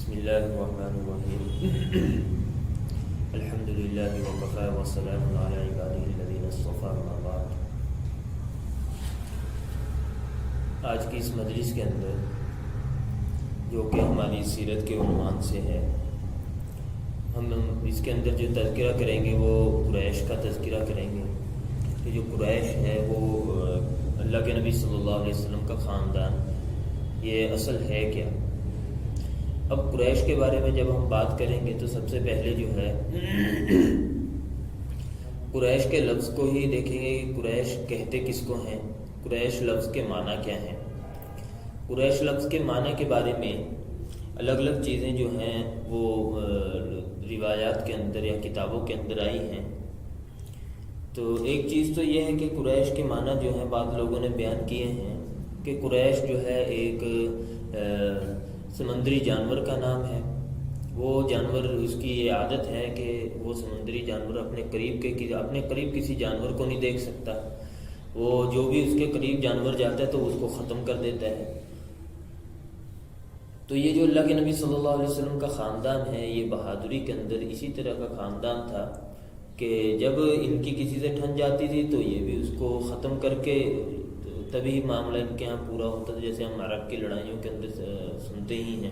بسم اللہ الرحمن الرحیم الحمد للہ وکفی والسلام علی عبادہ الذین اصطفی اما بعد۔ آج کی اس مجلس کے اندر جو کہ ہماری سیرت کے عنوان سے ہے، ہم اس کے اندر جو تذکرہ کریں گے وہ قریش کا تذکرہ کریں گے کہ جو قریش ہے وہ اللہ کے نبی صلی اللہ علیہ وسلم کا خاندان، یہ اصل ہے کیا۔ اب قریش کے بارے میں جب ہم بات کریں گے تو سب سے پہلے جو ہے قریش کے لفظ کو ہی دیکھیں گے کہ قریش کہتے کس کو ہیں، قریش لفظ کے معنی کیا ہیں۔ قریش لفظ کے معنی کے بارے میں الگ الگ چیزیں جو ہیں وہ روایات کے اندر یا کتابوں کے اندر آئی ہیں۔ تو ایک چیز تو یہ ہے کہ قریش کے معنی جو ہیں بعض لوگوں نے بیان کیے ہیں کہ قریش جو ہے ایک سمندری جانور کا نام ہے۔ وہ جانور، اس کی یہ عادت ہے کہ وہ سمندری جانور اپنے قریب کسی جانور کو نہیں دیکھ سکتا، وہ جو بھی اس کے قریب جانور جاتا ہے تو اس کو ختم کر دیتا ہے۔ تو یہ جو اللہ کے نبی صلی اللہ علیہ وسلم کا خاندان ہے، یہ بہادری کے اندر اسی طرح کا خاندان تھا کہ جب ان کی کسی سے ٹھن جاتی تھی تو یہ بھی اس کو ختم کر کے تبھی معاملہ ان کے یہاں پورا ہوتا تھا، جیسے ہم عرب کی لڑائیوں کے اندر سنتے ہی ہیں۔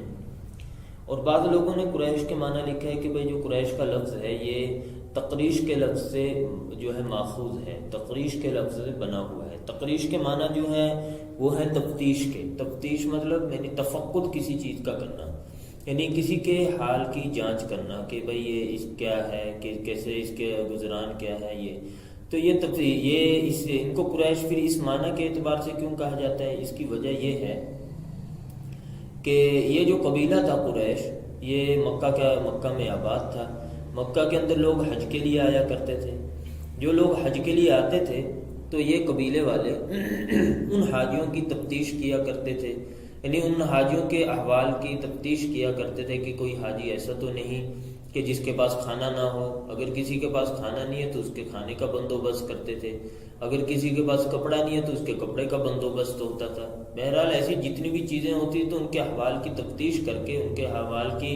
اور بعض لوگوں نے قریش کے معنی لکھا ہے کہ بھئی جو قریش کا لفظ ہے یہ تقریش کے لفظ سے جو ہے ماخوذ ہے، تقریش کے لفظ سے بنا ہوا ہے۔ تقریش کے معنی جو ہے وہ ہے تفتیش کے، تفتیش مطلب یعنی تفقد کسی چیز کا کرنا، یعنی کسی کے حال کی جانچ کرنا کہ بھئی یہ اس کیا ہے، کہ کیسے اس کے گزران کیا ہے۔ یہ تو ان کو قریش پھر اس معنی کے اعتبار سے کیوں کہا جاتا ہے، اس کی وجہ یہ ہے کہ یہ جو قبیلہ تھا قریش، یہ مکہ میں آباد تھا۔ مکہ کے اندر لوگ حج کے لیے آیا کرتے تھے۔ جو لوگ حج کے لیے آتے تھے تو یہ قبیلے والے ان حاجیوں کی تفتیش کیا کرتے تھے، یعنی ان حاجیوں کے احوال کی تفتیش کیا کرتے تھے کہ کوئی حاجی ایسا تو نہیں کہ جس کے پاس کھانا نہ ہو۔ اگر کسی کے پاس کھانا نہیں ہے تو اس کے کھانے کا بندوبست کرتے تھے، اگر کسی کے پاس کپڑا نہیں ہے تو اس کے کپڑے کا بندوبست ہوتا تھا۔ بہرحال ایسی جتنی بھی چیزیں ہوتی تو ان کے احوال کی تفتیش کر کے ان کے احوال کی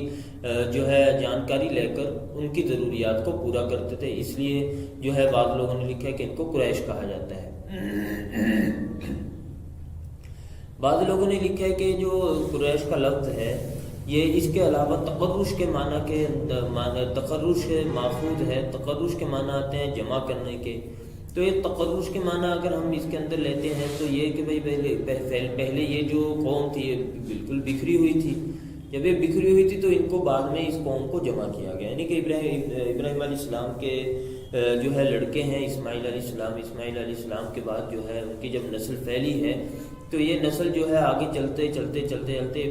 جو ہے جانکاری لے کر ان کی ضروریات کو پورا کرتے تھے۔ اس لیے جو ہے بعض لوگوں نے لکھا ہے کہ ان کو قریش کہا جاتا ہے۔ بعض لوگوں نے لکھا ہے کہ جو قریش کا لفظ ہے یہ اس کے علاوہ تقرش کے معنی تقرش ماخوذ ہے۔ تقرش کے معنی آتے ہیں جمع کرنے کے۔ تو یہ تقرش کے معنی اگر ہم اس کے اندر لیتے ہیں تو یہ کہ بھئی پہلے یہ جو قوم تھی یہ بالکل بکھری ہوئی تھی۔ جب یہ بکھری ہوئی تھی تو ان کو بعد میں اس قوم کو جمع کیا گیا، یعنی کہ ابراہیم علیہ السلام کے جو ہے لڑکے ہیں اسماعیل علیہ السلام کے بعد جو ہے ان کی جب نسل پھیلی ہے تو یہ نسل جو ہے آگے چلتے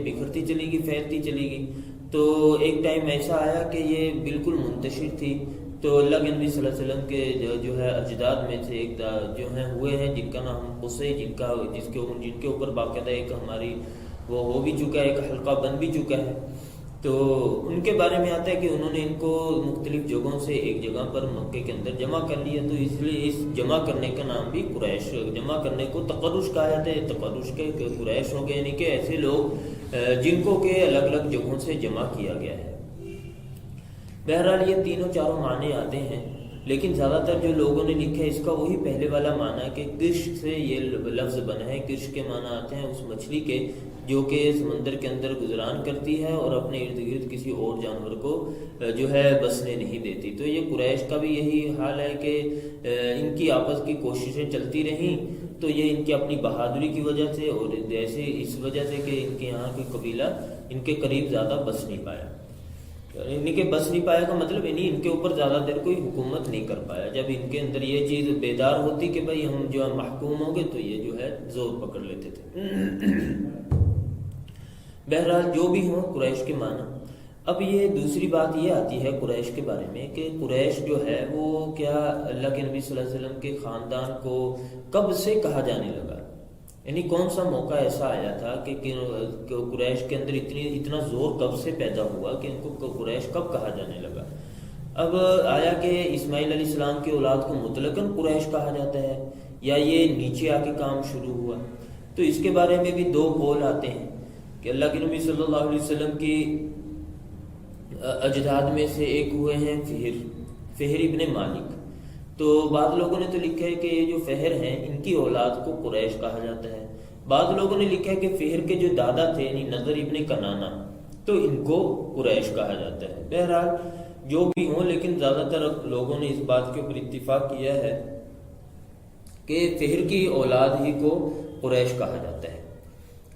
بکھرتی چلی گئی، پھیلتی چلی گئی۔ تو ایک ٹائم ایسا آیا کہ یہ بالکل منتشر تھی۔ تو اللہ کے نبی صلی اللہ علیہ وسلم کے جو ہے اجداد میں سے ایک جو ہیں ہوئے ہیں جن کا نام قصی، جن کے اوپر باقاعدہ ایک ہماری وہ ہو بھی چکا ہے، ایک حلقہ بن بھی چکا ہے۔ تو ان کے بارے میں آتا ہے کہ انہوں نے ان کو مختلف جگہوں سے ایک جگہ پر مکے کے اندر جمع کر لیا، تو اس لیے اس جمع کرنے کا نام بھی قریش، جمع کرنے کو تقرش کہا جاتا ہے۔ تقرش کے قریش ہو گئے، یعنی کہ ایسے لوگ جن کو کہ الگ الگ جگہوں سے جمع کیا گیا ہے۔ بہرحال یہ تینوں چاروں معنی آتے ہیں، لیکن زیادہ تر جو لوگوں نے لکھا ہے اس کا وہی پہلے والا معنی ہے کہ کرش سے یہ لفظ بنا ہے۔ کرش کے معنی آتے ہیں اس مچھلی کے جو کہ سمندر کے اندر گزران کرتی ہے اور اپنے ارد گرد کسی اور جانور کو جو ہے بسنے نہیں دیتی۔ تو یہ قریش کا بھی یہی حال ہے کہ ان کی آپس کی کوششیں چلتی رہیں، تو یہ ان کی اپنی بہادری کی وجہ سے اور ایسے اس وجہ سے کہ ان کے یہاں کوئی قبیلہ ان کے قریب زیادہ بس نہیں پایا۔ یعنی کہ بس نہیں پایا کا مطلب یعنی ان کے اوپر زیادہ دیر کوئی حکومت نہیں کر پایا۔ جب ان کے اندر یہ چیز بیدار ہوتی کہ بھئی ہم جو ہے محکوم ہوں گے تو یہ جو ہے زور پکڑ لیتے تھے۔ بہرحال جو بھی ہوں قریش کے معنی۔ اب یہ دوسری بات یہ آتی ہے قریش کے بارے میں کہ قریش جو ہے وہ کیا اللہ کے نبی صلی اللہ علیہ وسلم کے خاندان کو کب سے کہا جانے لگا، یعنی کون سا موقع ایسا آیا تھا کہ قریش کے اندر اتنا زور کب سے پیدا ہوا کہ ان کو قریش کب کہا جانے لگا۔ اب آیا کہ اسماعیل علیہ السلام کی اولاد کو مطلقاً قریش کہا جاتا ہے یا یہ نیچے آ کے کام شروع ہوا؟ تو اس کے بارے میں بھی دو قول آتے ہیں کہ اللہ کے نبی صلی اللہ علیہ وسلم کی اجداد میں سے ایک ہوئے ہیں فہر ابن مالک. تو بعض لوگوں نے تو لکھا ہے کہ یہ جو فہر ہیں ان کی اولاد کو قریش کہا جاتا ہے. بعض لوگوں نے لکھا ہے کہ فہر کے جو دادا تھے یعنی نضر ابن کنانہ تو ان کو قریش کہا جاتا ہے. بہرحال جو بھی ہوں، لیکن زیادہ تر لوگوں نے اس بات کے اوپر اتفاق کیا ہے کہ فہر کی اولاد ہی کو قریش کہا جاتا ہے.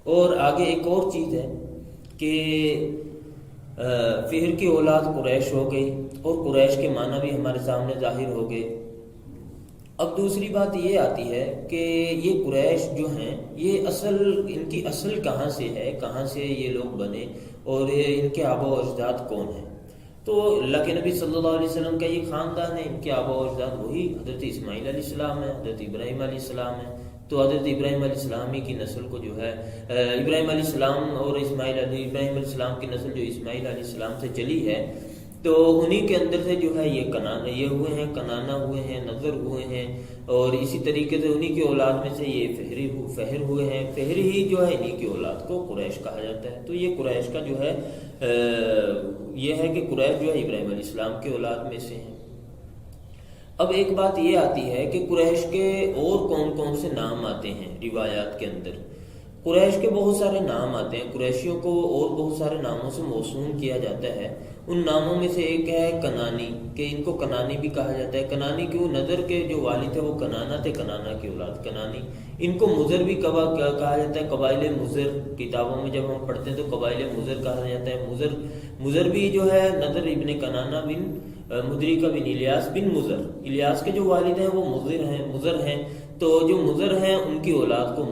اور آگے ایک اور چیز ہے کہ فہر کی اولاد قریش ہو گئی اور قریش کے معنی بھی ہمارے سامنے ظاہر ہو گئے. اب دوسری بات یہ آتی ہے کہ یہ قریش جو ہیں یہ ان کی اصل کہاں سے ہے، کہاں سے یہ لوگ بنے اور ان کے آبا و اجداد کون ہیں. تو اللہ کے نبی صلی اللہ علیہ وسلم کا یہ خاندان ہے، ان کے آبا و اجداد وہی حضرت اسماعیل علیہ السلام ہے، حضرت ابراہیم علیہ السلام ہے. تو حضرت ابراہیم علیہ السلام ہی کی نسل کو جو ہے ابراہیم علیہ السلام اور ابراہیم علیہ السلام کی نسل جو اسماعیل علیہ السلام سے چلی ہے تو انہی کے اندر سے جو ہے یہ کنانہ ہوئے ہیں، نظر ہوئے ہیں، اور اسی طریقے سے انہی کی اولاد میں سے یہ فہر ہوئے ہیں. فہر ہی جو ہے انہی کی اولاد کو قریش کہا جاتا ہے. تو یہ قریش کا جو ہے یہ ہے کہ قریش جو ہے ابراہیم علیہ السلام کی اولاد میں سے ہیں. اب ایک بات یہ آتی ہے کہ قریش کے اور کون کون سے نام آتے ہیں روایات کے اندر. قریش کے بہت سارے نام آتے ہیں، قریشیوں کو اور بہت سارے ناموں سے موسوم کیا جاتا ہے. ان ناموں میں سے ایک ہے کنانی، کہ ان کو کنانی بھی کہا جاتا ہے. کنانی کیوں؟ نظر کے جو والد تھے وہ کنانہ تھے، کنانہ کی اولاد کنانی. ان کو مضر بھی کہا جاتا ہے، قبائل مضر. کتابوں میں جب ہم پڑھتے ہیں تو قبائل مضر کہا جاتا ہے. مضر بھی جو ہے نظر ابن کنانہ بن مدرکہ بن الیاس بن مضر. الیاس کے جو والد ہیں وہ مضر ہیں. تو جو مضر ہیں ان کی اولاد کو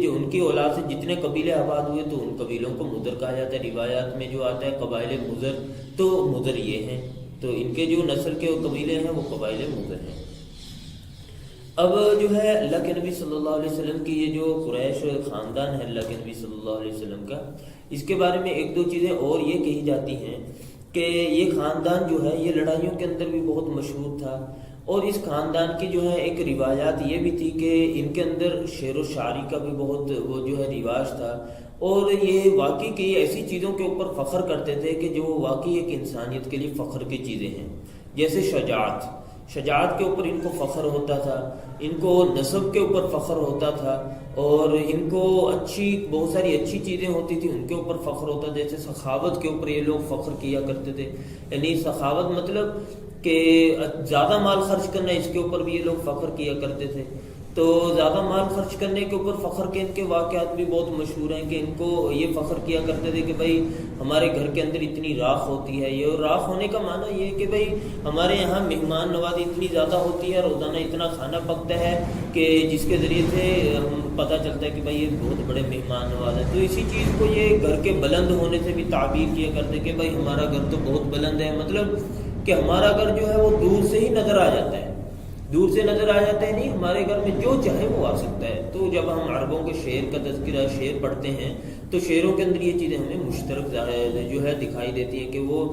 ان کی اولاد سے جتنے قبیلے آباد ہوئے تو ان قبیلوں کو مضر کہا جاتا ہے. روایات میں جو آتا ہے قبائل مضر، تو مضر یہ ہیں. تو ان کے جو نسل کے قبیلے ہیں وہ قبائل مضر ہیں. اب جو ہے اللہ کے نبی صلی اللہ علیہ وسلم کی یہ جو قریش خاندان ہے اللہ کے نبی صلی اللہ علیہ وسلم کا، اس کے بارے میں ایک دو چیزیں اور یہ کہی جاتی ہیں کہ یہ خاندان جو ہے یہ لڑائیوں کے اندر بھی بہت مشہور تھا. اور اس خاندان کی جو ہے ایک روایات یہ بھی تھی کہ ان کے اندر شعر و شاعری کا بھی بہت وہ جو ہے رواج تھا. اور یہ واقعی کی ایسی چیزوں کے اوپر فخر کرتے تھے کہ جو واقعی ایک انسانیت کے لیے فخر کی چیزیں ہیں. جیسے شجاعت کے اوپر ان کو فخر ہوتا تھا، ان کو نسب کے اوپر فخر ہوتا تھا، اور ان کو بہت ساری اچھی چیزیں ہوتی تھی ان کے اوپر فخر ہوتا تھا. جیسے سخاوت کے اوپر یہ لوگ فخر کیا کرتے تھے. یعنی سخاوت مطلب کہ زیادہ مال خرچ کرنا، اس کے اوپر بھی یہ لوگ فخر کیا کرتے تھے. تو زیادہ مال خرچ کرنے کے اوپر فخر کے ان کے واقعات بھی بہت مشہور ہیں کہ ان کو یہ فخر کیا کرتے تھے کہ بھائی ہمارے گھر کے اندر اتنی راکھ ہوتی ہے. یہ راکھ ہونے کا معنی یہ ہے کہ بھائی ہمارے یہاں مہمان نوازی اتنی زیادہ ہوتی ہے، روزانہ اتنا کھانا پکتا ہے کہ جس کے ذریعے سے ہم پتہ چلتا ہے کہ بھائی یہ بہت بڑے مہمان نواز ہے. تو اسی چیز کو یہ گھر کے بلند ہونے سے بھی تعبیر کیا کرتے کہ بھائی ہمارا گھر تو بہت بلند ہے. مطلب کہ ہمارا گھر جو ہے وہ دور سے ہی نظر آ جاتا ہے، دور سے نظر آ جاتا ہے. نہیں، ہمارے گھر میں جو چاہے وہ آ سکتا ہے. تو جب ہم عربوں کے شعر کا تذکرہ شعر پڑھتے ہیں تو شعروں کے اندر یہ چیزیں ہمیں مشترک جو ہے دکھائی دیتی ہیں کہ وہ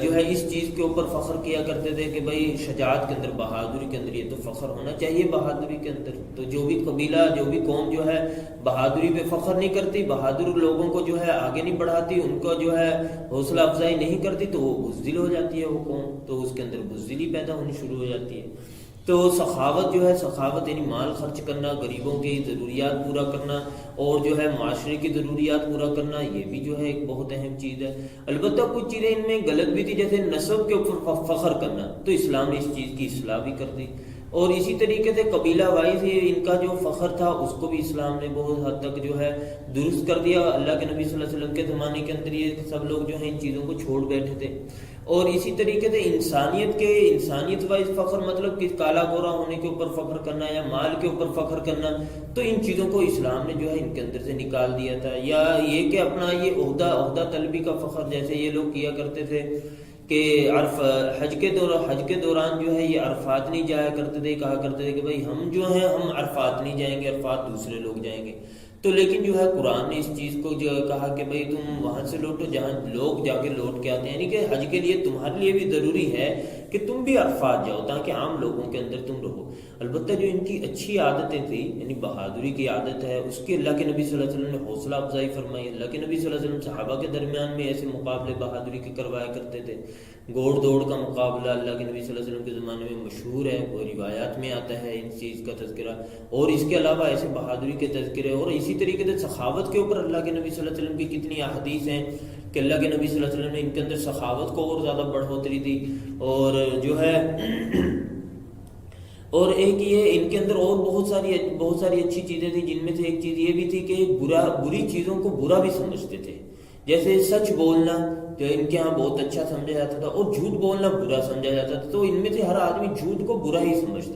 جو ہے اس چیز کے اوپر فخر کیا کرتے تھے کہ بھائی شجاعت کے اندر، بہادری کے اندر یہ تو فخر ہونا چاہیے. بہادری کے اندر تو جو بھی قبیلہ، جو بھی قوم جو ہے بہادری پہ فخر نہیں کرتی، بہادر لوگوں کو جو ہے آگے نہیں بڑھاتی، ان کو جو ہے حوصلہ افزائی نہیں کرتی، تو وہ بزدل ہو جاتی ہے وہ قوم. تو اس کے اندر بزدلی پیدا ہونی شروع ہو جاتی ہے. تو سخاوت جو ہے، سخاوت یعنی مال خرچ کرنا، غریبوں کی ضروریات پورا کرنا اور جو ہے معاشرے کی ضروریات پورا کرنا، یہ بھی جو ہے ایک بہت اہم چیز ہے. البتہ کچھ چیزیں ان میں غلط بھی تھی، جیسے نسب کے اوپر فخر کرنا، تو اسلام نے اس چیز کی اصلاح بھی کر دی. اور اسی طریقے سے قبیلہ وائز ان کا جو فخر تھا اس کو بھی اسلام نے بہت حد تک جو ہے درست کر دیا. اللہ کے نبی صلی اللہ علیہ وسلم کے زمانے کے اندر یہ سب لوگ جو ہیں ان چیزوں کو چھوڑ بیٹھے تھے. اور اسی طریقے سے انسانیت وائز فخر مطلب کہ کالا گورا ہونے کے اوپر فخر کرنا یا مال کے اوپر فخر کرنا، تو ان چیزوں کو اسلام نے جو ہے ان کے اندر سے نکال دیا تھا. یا یہ کہ اپنا یہ عہدہ طلبی کا فخر، جیسے یہ لوگ کیا کرتے تھے کہ حج کے دوران جو ہے یہ عرفات نہیں جایا کرتے تھے. کہا کرتے تھے کہ بھائی ہم جو ہیں ہم عرفات نہیں جائیں گے، عرفات دوسرے لوگ جائیں گے. تو لیکن جو ہے قرآن نے اس چیز کو جو کہا کہ بھئی تم وہاں سے لوٹو جہاں لوگ جا کے لوٹ کے آتے ہیں، یعنی کہ حج کے لیے تمہارے لیے بھی ضروری ہے کہ تم بھی عرفات جاؤ تاکہ عام لوگوں کے اندر تم رہو۔ البتہ جو ان کی اچھی عادتیں تھیں، یعنی بہادری کی عادت ہے، اس کے اللہ کے نبی صلی اللہ علیہ وسلم نے حوصلہ افزائی فرمائی۔ اللہ کے نبی صلی اللہ علیہ وسلم صحابہ کے درمیان میں ایسے مقابلے بہادری کے کروایا کرتے تھے۔ گھوڑ دوڑ کا مقابلہ اللہ کے نبی صلی اللہ علیہ وسلم کے زمانے میں مشہور ہے، وہ روایات میں آتا ہے اس چیز کا تذکرہ، اور اس کے علاوہ ایسے بہادری کے تذکرے، اور اسی طریقے سے سخاوت کے اوپر اللہ کے نبی صلی اللہ علیہ وسلم کی کتنی احادیث ہیں کہ اللہ کے نبی صلی اللہ علیہ وسلم نے ان کے اندر سخاوت کو اور زیادہ بڑھوتری دی، اور جو ہے اور ایک یہ ان کے اندر اور بہت ساری اچھی چیزیں تھیں، جن میں سے ایک چیز یہ بھی تھی کہ بری چیزوں کو برا بھی سمجھتے تھے، جیسے سچ بولنا جو ان کے ہاں بہت اچھا سمجھا جاتا تھا، اور جھوٹ بولنا برا سمجھا جاتا تھا، تو ان میں سے ہر آدمی جھوٹ کو برا ہی سمجھتا